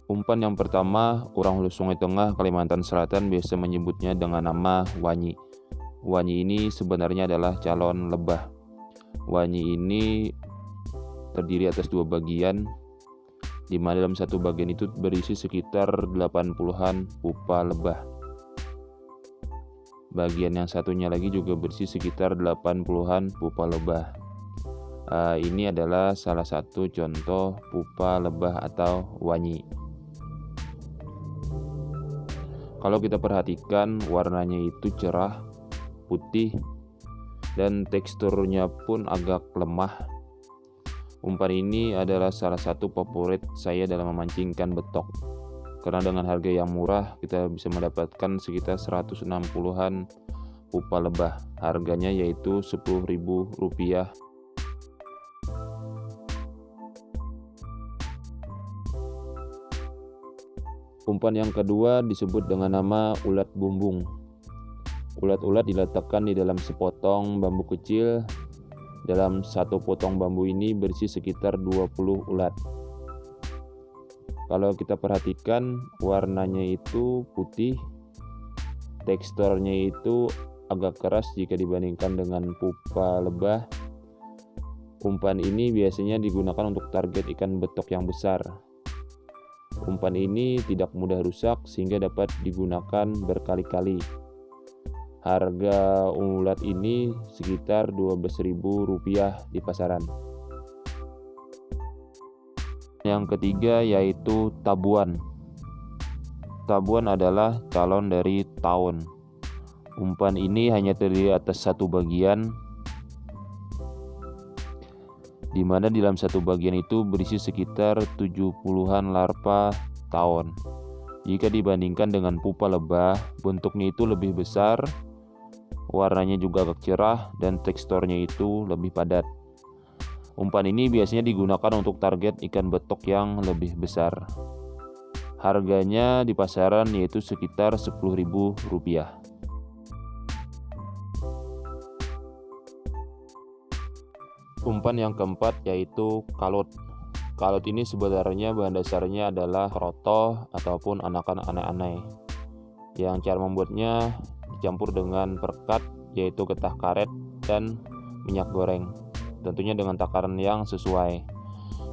Umpan yang pertama, orang Hulu Sungai Tengah, Kalimantan Selatan biasa menyebutnya dengan nama wanyi. Wanyi ini sebenarnya adalah calon lebah. Wanyi ini terdiri atas dua bagian, di mana dalam satu bagian itu berisi sekitar 80-an pupa lebah. Bagian yang satunya lagi juga berisi sekitar 80-an pupa lebah. Ini adalah salah satu contoh pupa lebah atau wanyi. Kalau kita perhatikan, warnanya itu cerah, putih, dan teksturnya pun agak lemah. Umpan ini adalah salah satu favorit saya dalam memancingkan betok. Karena dengan harga yang murah, kita bisa mendapatkan sekitar 160-an pupa lebah. Harganya yaitu Rp10.000. Umpan yang kedua disebut dengan nama ulat bumbung. Ulat-ulat diletakkan di dalam sepotong bambu kecil. Dalam satu potong bambu ini berisi sekitar 20 ulat. Kalau kita perhatikan, warnanya itu putih, teksturnya itu agak keras jika dibandingkan dengan pupa lebah. Umpan ini biasanya digunakan untuk target ikan betok yang besar. Umpan ini tidak mudah rusak sehingga dapat digunakan berkali-kali. Harga ulat ini sekitar Rp12.000 di pasaran. Yang ketiga yaitu tabuan. Tabuan adalah calon dari taun. Umpan ini hanya terdiri atas satu bagian, di mana di dalam satu bagian itu berisi sekitar 70-an larva taun. Jika dibandingkan dengan pupa lebah, bentuknya itu lebih besar, warnanya juga agak cerah, dan teksturnya itu lebih padat. Umpan ini biasanya digunakan untuk target ikan betok yang lebih besar. Harganya di pasaran yaitu sekitar Rp10.000. Umpan yang keempat yaitu kalut. Kalut ini sebenarnya bahan dasarnya adalah kroto ataupun anakan aneh-aneh. Yang cara membuatnya dicampur dengan perkat, yaitu getah karet dan minyak goreng. Tentunya dengan takaran yang sesuai.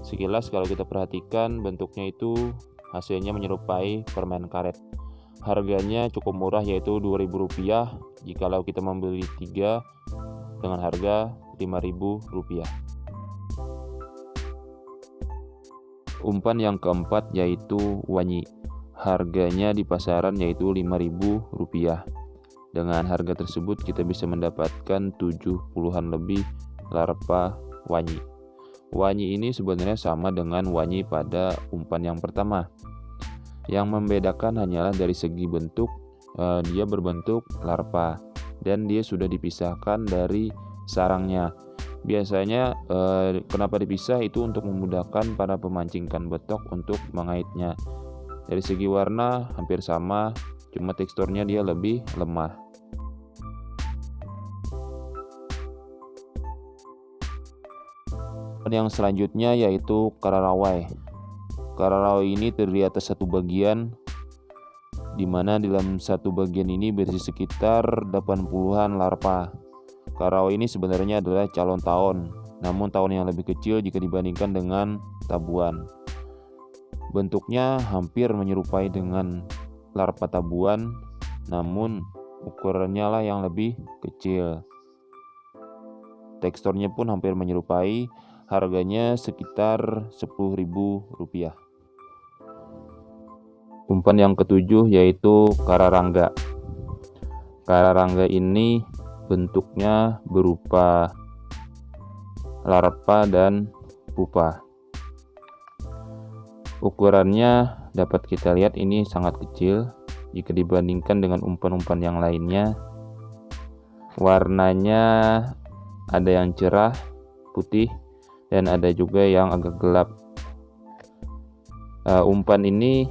Sekilas kalau kita perhatikan, bentuknya itu hasilnya menyerupai permen karet. Harganya cukup murah yaitu Rp2.000 jikalau kita membeli 3 dengan harga Rp5.000. Umpan yang keempat yaitu wanyi. Harganya di pasaran yaitu Rp5.000. Dengan harga tersebut kita bisa mendapatkan 70-an lebih larva wanyi. Wanyi ini sebenarnya sama dengan wanyi pada umpan yang pertama. Yang membedakan hanyalah dari segi bentuk, dia berbentuk larva dan dia sudah dipisahkan dari sarangnya. Biasanya kenapa dipisah itu untuk memudahkan para pemancing ikan betok untuk mengaitnya. Dari segi warna hampir sama, cuma teksturnya dia lebih lemah. Yang selanjutnya yaitu kararawai. Kararawai ini terdiri atas satu bagian, di mana dalam satu bagian ini berisi sekitar 80-an larva. Kararawai ini sebenarnya adalah calon taun, namun taun yang lebih kecil jika dibandingkan dengan tabuan. Bentuknya hampir menyerupai dengan larva tabuan, namun ukurannya lah yang lebih kecil. Teksturnya pun hampir menyerupai, harganya sekitar Rp10.000. Umpan yang ketujuh yaitu kararangga. Kararangga ini bentuknya berupa larva dan pupa. Ukurannya dapat kita lihat ini sangat kecil jika dibandingkan dengan umpan-umpan yang lainnya. Warnanya ada yang cerah, putih, dan ada juga yang agak gelap. Umpan ini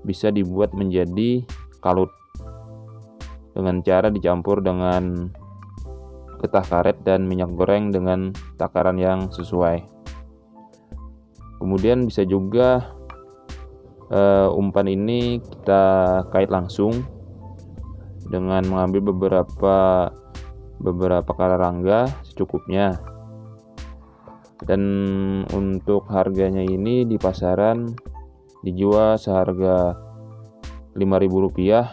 bisa dibuat menjadi kalut dengan cara dicampur dengan getah karet dan minyak goreng dengan takaran yang sesuai. Kemudian bisa juga Umpan ini kita kait langsung dengan mengambil beberapa kararangga secukupnya. Dan untuk harganya ini di pasaran dijual seharga Rp5.000.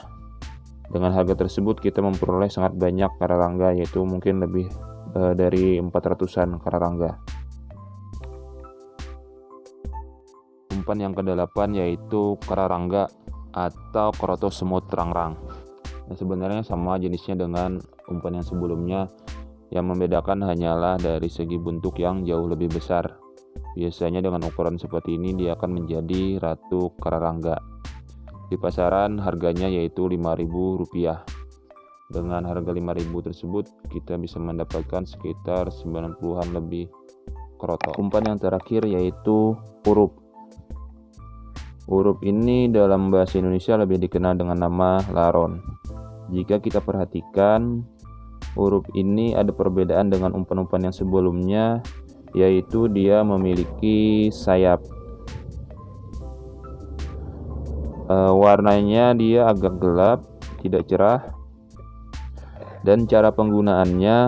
Dengan harga tersebut kita memperoleh sangat banyak kararangga, yaitu mungkin lebih dari 400-an kararangga. Umpan yang ke-8 yaitu kararangga atau kroto semut rangrang. Nah, sebenarnya sama jenisnya dengan umpan yang sebelumnya. Yang membedakan hanyalah dari segi bentuk yang jauh lebih besar. Biasanya dengan ukuran seperti ini dia akan menjadi ratu kararangga. Di pasaran harganya yaitu Rp5.000. Dengan harga Rp5.000 tersebut kita bisa mendapatkan sekitar 90-an lebih kroto. Umpan yang terakhir yaitu urup. Urup ini dalam bahasa Indonesia lebih dikenal dengan nama laron. Jika kita perhatikan, urup ini ada perbedaan dengan umpan-umpan yang sebelumnya, yaitu dia memiliki sayap. Warnanya dia agak gelap, tidak cerah, dan cara penggunaannya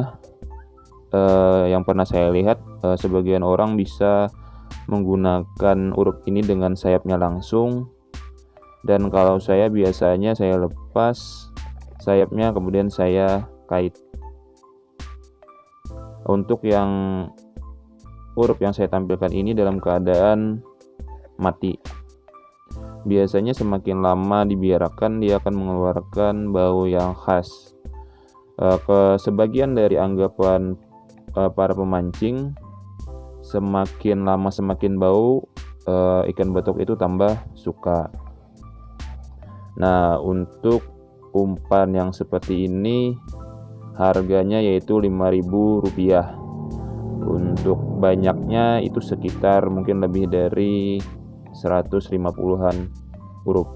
yang pernah saya lihat, sebagian orang bisa menggunakan urup ini dengan sayapnya langsung, dan kalau saya biasanya saya lepas sayapnya kemudian saya kait. Untuk yang urup yang saya tampilkan ini dalam keadaan mati. Biasanya semakin lama dibiarkan dia akan mengeluarkan bau yang khas. Sebagian dari anggapan para pemancing, semakin lama semakin bau, ikan betok itu tambah suka. Nah, untuk umpan yang seperti ini harganya yaitu Rp5.000. Untuk banyaknya itu sekitar mungkin lebih dari 150-an urup.